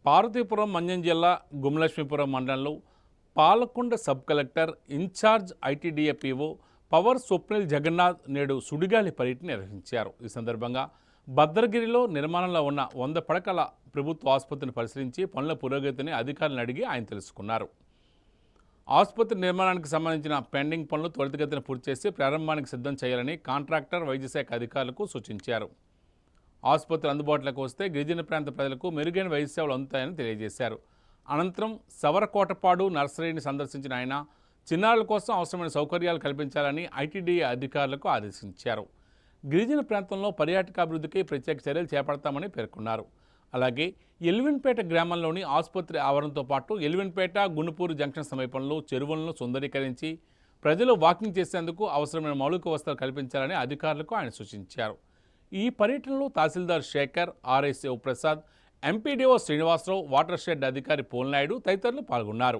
పార్వతీపురం మన్యం జిల్లా గుమలక్ష్మీపురం మండలంలో Palakonda sub collector in-charge ITDA PO Pawar Swapnil Jagannath నేడు సుడిగాలి పర్యటన నిర్వహించారు. ఈ సందర్భంగా భద్రగిరిలో నిర్మాణంలో ఉన్న 100 పడకల ప్రభుత్వ ఆసుపత్రిని పరిశీలించి పనుల పురోగతిని అధికారులను అడిగి ఆయన తెలుసుకున్నారు. ఆసుపత్రి నిర్మాణానికి సంబంధించిన పెండింగ్ పనులు త్వరితగతిన పూర్తి చేసి ప్రారంభానికి సిద్ధం చేయాలని కాంట్రాక్టర్, వైద్యశాఖ అధికారులకు సూచించారు. ఆసుపత్రి అందుబాటులోకి వస్తే గిరిజన ప్రాంత ప్రజలకు మెరుగైన వైద్య సేవలు అందుతాయని తెలియజేశారు. అనంతరం సవరకోటపాడు నర్సరీని సందర్శించిన ఆయన చిన్నారుల కోసం అవసరమైన సౌకర్యాలు కల్పించాలని ఐటీడీఏ అధికారులకు ఆదేశించారు. గిరిజన ప్రాంతంలో పర్యాటకాభివృద్ధికి ప్రత్యేక చర్యలు చేపడతామని పేర్కొన్నారు. అలాగే ఎల్విన్పేట గ్రామంలోని ఆసుపత్రి ఆవరణతో పాటు ఎల్విన్పేట, గునుపూరు జంక్షన్ సమీపంలో చెరువులను సుందరీకరించి ప్రజలు వాకింగ్ చేసేందుకు అవసరమైన మౌలిక వసతులు కల్పించాలని అధికారులకు ఆయన సూచించారు. ఈ పర్యటనలో tahsildar Shekhar, RI Shivaprasad, MPDO Srinivasarao, watershed అధికారి పోల్నాయుడు తదితరులు పాల్గొన్నారు.